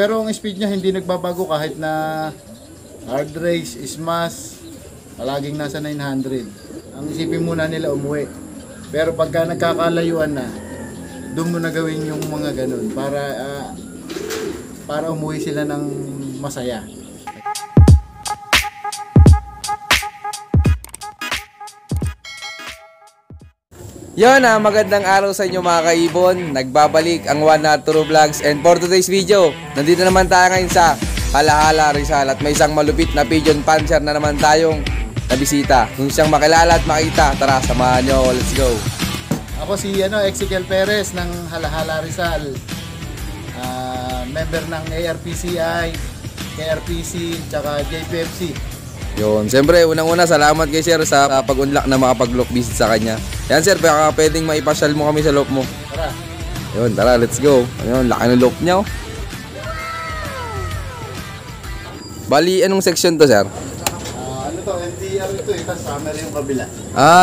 Pero ang speed niya hindi nagbabago kahit na hard race, smash, palaging nasa 900. Ang isipin muna nila umuwi. Pero pagka nagkakalayuan na, doon mo na gawin yung mga ganun para umuwi sila ng masaya. Yon magandang araw sa inyo mga kaibon. Nagbabalik ang One Not True Vlogs, and for today's video, nandito naman tayo ngayon sa Halahala, Rizal, at may isang malupit na pigeon puncher na naman tayong nabisita. Kung siyang makilala at makita, tara samahan nyo, let's go. Ako si Ezekiel Perez ng Halahala, Rizal, member ng ARPCI, KRPC, tsaka JPFC. Yun, siyempre unang-una salamat kay sir sa pag-unlock na makapag-loop visit sa kanya. Yan sir, baka pwedeng maipasyal mo kami sa loop mo. Tara. Yun, tara, let's go. Ayun, laki ng loop niya. Bali, anong section to sir? Ano to, NDR ito eh, tapos summer yung kabila.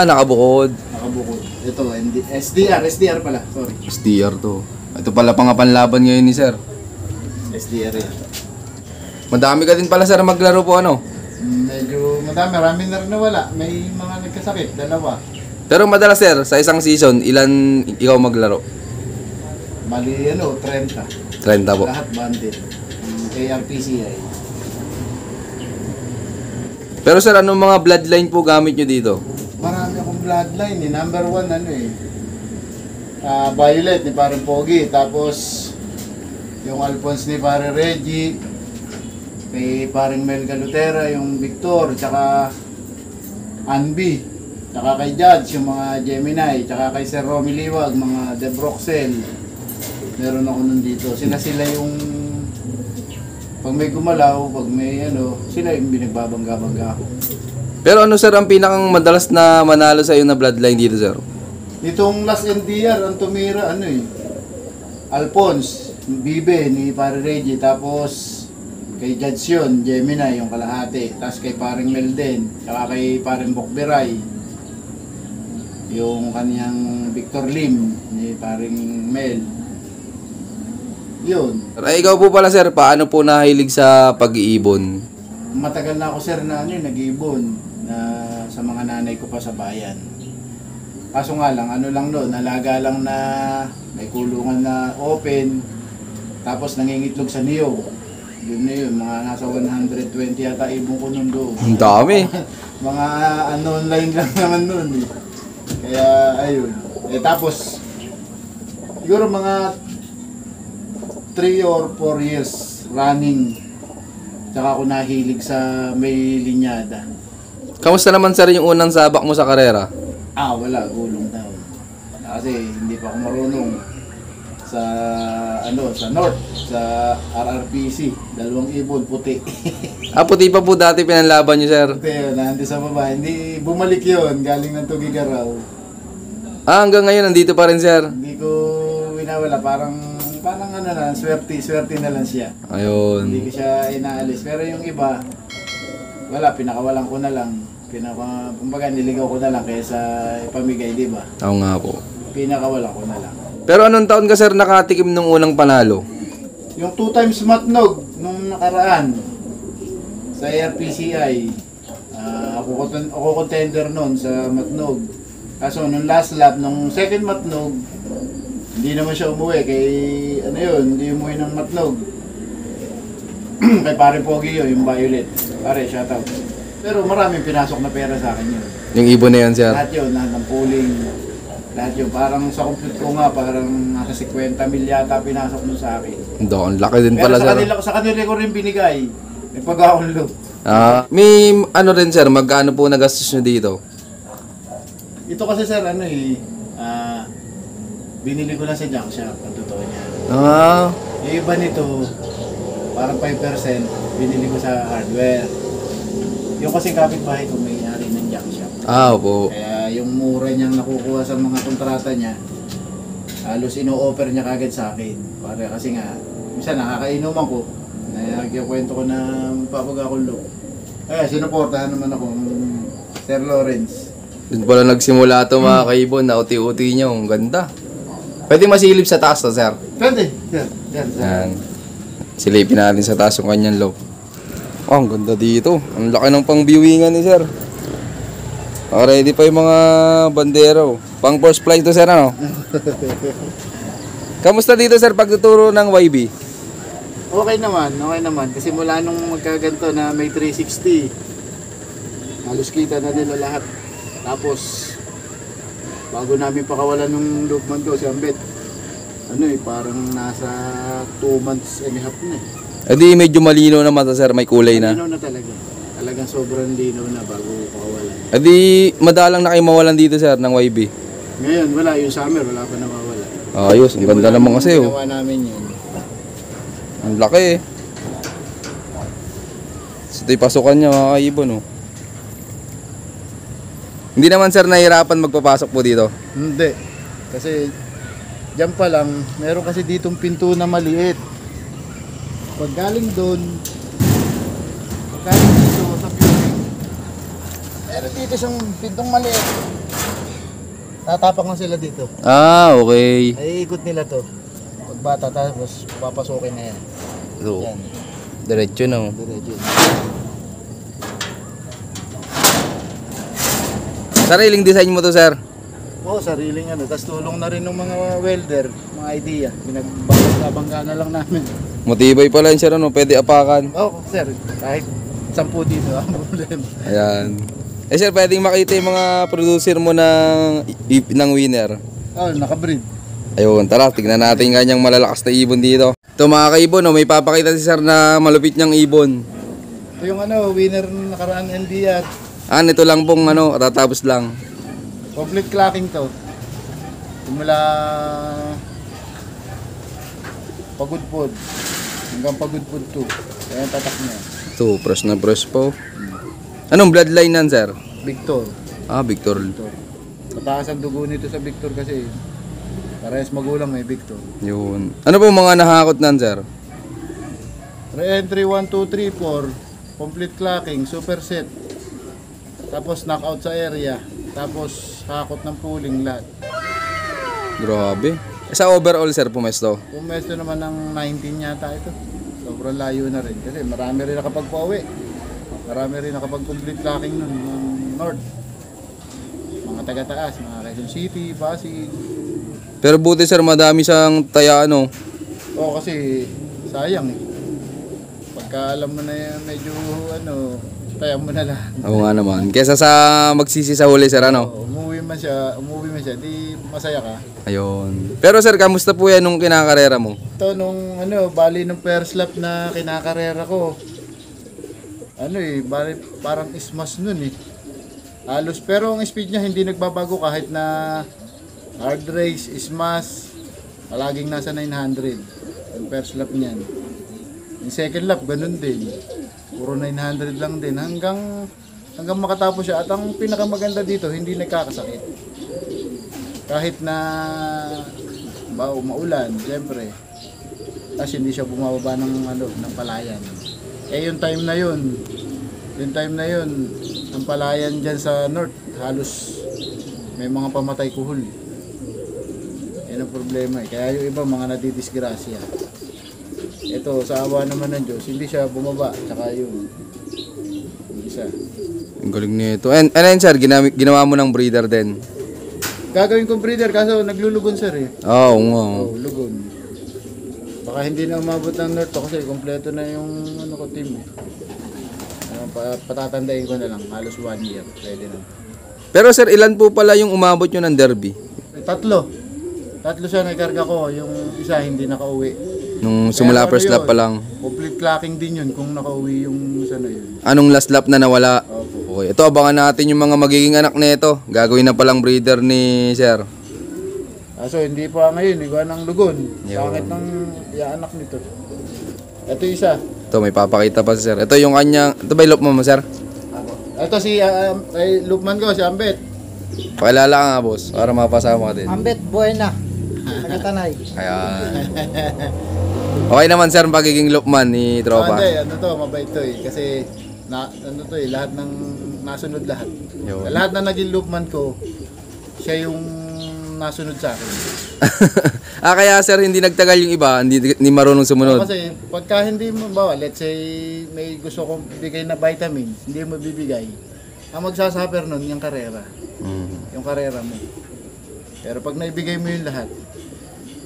Nakabukod. Nakabukod. Ito, SDR pala, sorry. SDR to. Ito pala pangapanlaban ngayon ni sir. SDR yan. Madami ka din pala sir maglaro po Medyo marami na rin nawala. May mga nagkasakit, dalawa. Pero madalas sir, sa isang season, ilan ikaw maglaro? Mali 30. 30 po. Lahat bandit. KRPCI. Pero sir, anong mga bloodline po gamit nyo dito? Marami akong bloodline eh. Number 1 Violet ni Parang Pogi. Tapos yung Alphonse ni Parang Reggie. Kay Parang Mel Galutera, yung Victor, tsaka Anby, tsaka kay Judge, yung mga Gemini, tsaka kay Sir Romy Liwag, mga Debroxel. Meron ako nun dito. Sila yung pag may gumalaw, pag may sila yung binagbabangga-bangga ako. Pero ano sir ang pinakang madalas na manalo sa iyo na bloodline dito sir? Itong last NDR, ang tumira, Alphonse, Bibe, ni Parang Reggie, tapos kay Judge yun, Gemini, yung kalahati. Tapos kay Parang Mel din. Tsaka kay Parang Bokberay. Yung kaniyang Victor Lim, ni Parang Mel. Yun. Ay, ikaw po pala sir, paano po nahilig sa pag-iibon? Matagal na ako sir na nag-iibon na sa mga nanay ko pa sa bayan. Kaso nga lang, noon, alaga lang na may kulungan na open. Tapos nangingitlog sa niyog. Yun na yun, mga nasa 120 yata ibon ko nun doon. Ang dami. Mga online lang naman nun eh. Kaya ayun. Tapos, siguro mga 3 or 4 years running. Tsaka ako nahilig sa may linyada. Kamusta naman sir yung unang sabak mo sa karera? Wala, gulong daw. Kasi hindi pa ako marunong sa North, sa RRPC, 2 ibon, puti. Puti pa po dati pinanlaban nyo sir? Puti yun, nandito sa baba. Hindi, bumalik yun, galing ng Tugigaraw. Hanggang ngayon nandito pa rin sir? Hindi ko winawala, parang swerte na lang siya. Ayun. Hindi ko siya inaalis. Pero yung iba, wala, pinakawalan ko na lang. Kumbaga, niligaw ko na lang kaysa ipamigay, di ba? Oo nga po. Pinakawalan ko na lang. Pero anong taon ka sir nakatikim nung unang panalo? Yung 2 times matnog nung nakaraan sa ARPCI, ako contender nun sa matnog. Kaso nung last lap, nung second matnog, hindi naman siya umuwi kay hindi umuwi ng matnog. Kay Pare Pogi yun, yung Violet. Pare, shoutout. Pero maraming pinasok na pera sa akin yun. Yung ibon na yan sir? Lahat yun, lahat ng pooling. Lahat yun, parang sa compute ko nga, parang nasa 50 mil yata pinasok mo sa akin. Ang laki din pala sir. Pero sa kanila ko rin binigay. May pag-aunlo. May rin sir, magkano po nagastos nyo dito? Ito kasi sir, binili ko lang sa junk shop, ang totoo niya. Yung iba nito, parang 5%, binili ko sa hardware. Yung kasi kapitbahay ko may ari ng junk shop. Opo. Kaya yung mura niyang nakukuha sa mga kontrata niya, halos ino-offer niya kagad sa akin. Para kasi nga, minsan nakakainuman ko, nagkikwento ko na papag-akulong. Kaya sinuportahan naman ako ng Sir Lawrence. Doon pala nagsimula ito mga kaibon, na uti-uti nyo, ang ganda. Pwede masilip sa taas to sir? Pwede, sir. Yan. Silipin natin sa taas yung kanyang low. Oh, ang ganda dito. Ang laki ng pang-viewingan ni sir. Ready pa yung mga bandero. Pang first flight to sir, ano? Kamusta dito sir pagtuturo ng YB? Okay naman. Kasi mula nung magkaganto na may 360, halos kita na nila lahat. Tapos, bago namin pakawalan nung Lukman ko, si Ambet, parang nasa 2 months and a half na eh. Di medyo malino naman to sir, may kulay na. Linaw na talaga. Talagang sobrang linaw na bago pakawalan. Di madalang na kayo mawalan dito sir ng YB. Ngayon, wala. Yung summer, wala pa nawawala. Ayos, ang ganda naman kasi oh. Ginawa namin yun. Ang laki eh. So ito yung pasukan niya mga kaibon oh. Hindi naman sir nahihirapan magpapasok po dito. Hindi. Kasi, dyan pa lang, meron kasi ditong pinto na maliit. Pag galing doon, pag galing dito sa building, meron dito siyang pintong maliit. Tatapak na sila dito. Okay. Ay, ikot nila to. Pag bata, tapos papasokin na yan. So, Yan, diretso na oh. diretso. Sariling design mo to sir? Oo, sariling Tapos tulong na rin ng mga welder, mga idea. Pinagbangga na lang namin. Matibay pala yun sir, ano? Pwede apakan. Oo, sir. Kahit 10 dito, ang problema. Ayan. Sir, pwedeng makita yung mga producer mo ng winner. Oo, nakabreed. Ayun, tara, tignan natin kanyang malalakas na ibon dito. Ito mga kaibon, oh, may papakita si sir na malupit niyang ibon. Ito yung winner ng nakaraan NDR. Ito lang pong katatapos lang. Complete clocking to. Simula Pagudpod hanggang Pagudpod 2. Kaya yung tatak niya. Ito, press na press po. Anong bloodline nan sir? Victor. Victor. Mataas ang dugo nito sa Victor kasi parehas magulang may Victor. Yun. Ano po mga nahakot nan sir? Re-entry 1, 2, 3, 4. Complete clocking, super set. Tapos knockout sa area. Tapos hakot ng pooling lahat. Grabe. Sa overall sir, pumesto? Pumesto naman ng 19 yata ito. Sobrang layo na rin. Kasi marami rin nakapag-pauwi. Marami rin nakapag-complete clocking nun ng North. Mga taga-taas, mga Quezon City, Pasig. Pero buti sir, madami siyang taya Oo, kasi sayang eh. Pagka alam mo na yan, medyo taya mo na lang. Oo nga naman. Kesa sa magsisi sa huli sir, Umuwi man siya, di masaya ka. Ayun. Pero sir, kamusta po yan nung kinakarera mo? Ito nung bali ng first lap na kinakarera ko. Bali parang ismas nun eh. Halos, pero ang speed niya hindi nagbabago kahit na hard race, ismas, palaging nasa 900. Yung first lap niyan. Yung second lap, ganun din. Puro 900 lang din hanggang makatapos siya. At ang pinakamaganda dito, hindi nagkakasakit. Kahit na maulan, siyempre. Tapos hindi siya bumababa ng palayan. Yung time na yun, ang palayan dyan sa north, halos may mga pamatay kuhol. Yan ang problema eh. Kaya yung iba mga nadidisgrasya. Ito, sa awa naman ng Diyos, hindi siya bumaba. Tsaka yung isa. Ang galing nito. And then sir, ginawa mo ng breeder din? Gagawin kong breeder, kaso naglulugon sir eh. Oo nga. Lugon. Baka hindi na umabot ng north to kasi kompleto na yung team eh. Patatandain ko na lang, halos 1 year. Pwede na. Pero sir, ilan po pala yung umabot nyo ng derby? 3. 3 siya nagkarga ko, yung isa hindi nakauwi. Nung simula first lap pa lang? Complete clocking din yun kung nakauwi yung sana yun. Anong last lap na nawala? Opo. Okay, ito abangan natin yung mga magiging anak nito. Gagawin na palang breeder ni sir. So hindi pa ngayon, iguan ng lugon. Yo. Pangit ng anak nito. Ito isa. Ito, may papakita pa si sir. Ito yung kanyang, ito ba yung loop mo sir? Ito si Lukman ko, si Ambet. Pakilala ka nga boss, para mapasama ka din. Ambet Buena. Nagatanay. Ayan. Okay naman sir, pagiging loopman ni tropa. Hindi, mabait to eh. Kasi, lahat ng nasunod lahat. Yun. Lahat na naging loopman ko, siya yung nasunod sa akin. Kaya sir, hindi nagtagal yung iba, hindi marunong sumunod. Kasi pagka hindi mo, let's say may gusto kong bigay na vitamins, hindi mo bibigay. Ang magsasuffer nun, yung karera. Yung karera mo. Pero pag naibigay mo yung lahat,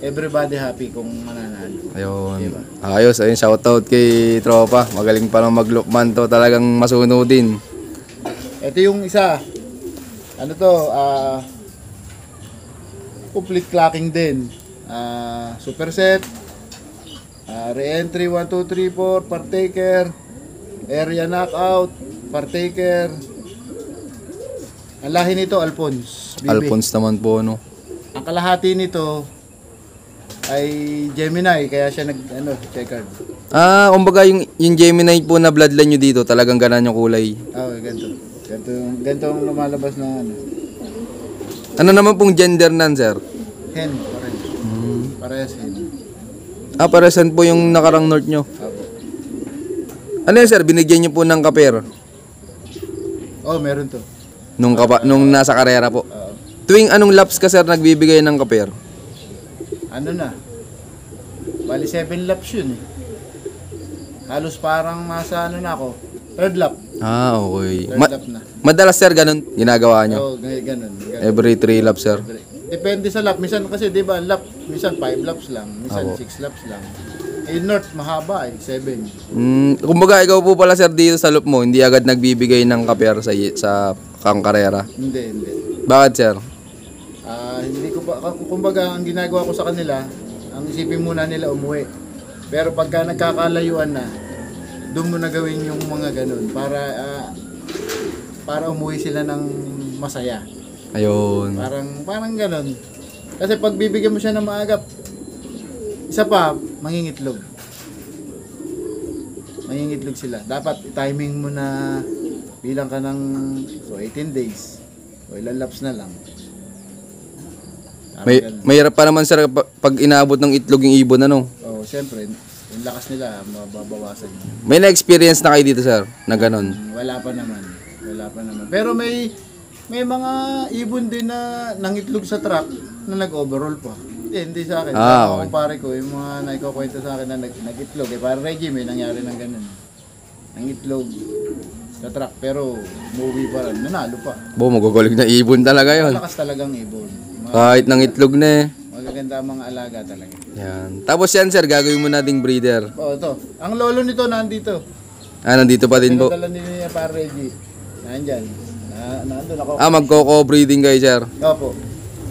everybody happy kung mananalo. Ayun. Diba? Ayos, ayun, shoutout kay Tropa. Magaling pa lang maglukman to, talagang masunodin. Ito yung isa. Ano to? Complete clocking din. Superset. Re-entry 1, 2, 3, 4. Partaker. Area knockout. Partaker. Ang lahi nito, Alphonse. Bibi. Alphonse naman po, no? Ang kalahati nito ay Gemini, kaya siya checkered. Kumbaga yung Gemini po na bloodline nyo dito, talagang ganan yung kulay. Ganito. Ganito ang lumalabas na ano. Ano naman pong gender nan, sir? Hen, parehas. Parehas hen. Paresan po yung nakarang north nyo. Apo. Ano yan, sir? Binigyan nyo po ng kaper? Meron to. Nung nasa karera po. Tuwing anong laps ka, sir, nagbibigay ng kaper? Ano na? Bali 7 laps yun eh. Halos parang nasa na ako. Third lap. Okay. Third lap na. Madalas, sir, ganun ginagawa nyo? Ganun. Every 3 laps, sir? Depende sa lap. Minsan kasi, di ba, lap, minsan 5 laps lang. Minsan 6 laps lang. North, mahaba eh, 7. Kumbaga, ikaw po pala, sir, dito sa loop mo, hindi agad nagbibigay ng kaper sa kangkarera? Hindi. Bakit, sir? Hindi ko pa, kumbaga, ang ginagawa ko sa kanila, ang isipin muna nila umuwi. Pero pagka nagkakalayuan na, doon mo na gawin yung mga ganun para umuwi sila ng masaya. Ayun. Parang ganun. Kasi pag bibigyan mo siya ng maagap, isa pa, mangingitlog. Mangingitlog sila. Dapat timing mo na bilang ka ng 18 days. O ilang laps na lang. Mahirap pa naman, sir, pag inaabot ng itlog yung ibon, ano? Siyempre, yung lakas nila, mababawasan. May na-experience na kayo dito, sir, na ganun? Wala pa naman. Pero may mga ibon din na nangitlog sa truck na nag-overall pa. Hindi sa akin. Okay. Pare ko, yung mga naikukwento sa akin na nag-itlog. Para Reggie, may nangyari ng ganun. Nangitlog sa truck, pero movie pa rin. Nanalo pa. Magagaling na ibon talaga yun. Malakas talagang ibon. Kahit nang itlog na eh. Magaganda ang mga alaga talaga. Yan. Tapos yan, sir, gagawin mo nating breeder. Ito. Ang lolo nito nandito. Nandito pa din po. Pinadala niya para Reggie. Nandyan. Nandun ako. Magko-co-breeding kayo, sir. Opo.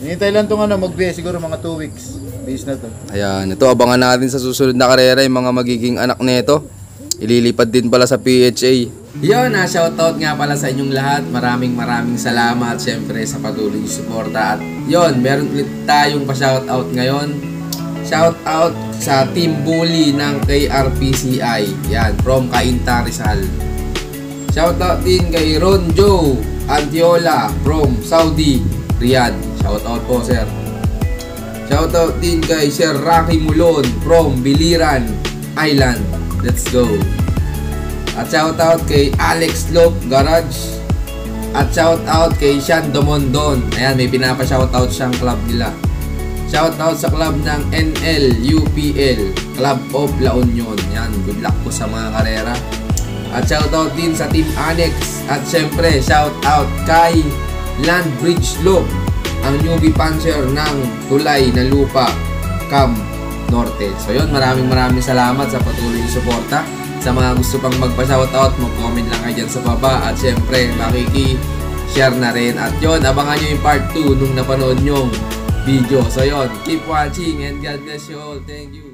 Hinintay lang itong mag-base, siguro mga 2 weeks. Base na to. Ayan, ito abangan natin sa susunod na karera yung mga magiging anak nito. Ililipat din pala sa PHA. Yun, shoutout nga pala sa inyong lahat. Maraming salamat syempre sa patuloy yung suporta. At yun, meron ulit tayong pa-shoutout ngayon. Shoutout sa Team Bully ng KRPCI. Yan, from Cainta, Rizal. Shoutout din kay Ron Joe Antiola from Saudi, Riyadh. Shoutout po, sir. Shoutout din kay Sir Rocky Mulon from Biliran Island. Let's go. At shoutout kay Alex Lope Garage. At shoutout kay Sean Domondon. Ayan, may pinapa-shoutout siyang club nila. Shoutout sa club ng NLUPL, Club of La Union. Yan, good luck po sa mga karera. At shoutout din sa Team Annex. At syempre, shoutout kay Landbridge Loop, ang newbie puncher ng Tulay na Lupa, Cam Norte. So yun, maraming salamat sa patuloy yung suporta. Sa mga gusto pang magpa-shoutout, mag-comment lang kayo dyan sa baba. At syempre, makiki-share na rin. At yun, abangan nyo yung part 2 nung napanood nyong video. So yun, keep watching and God bless you all. Thank you.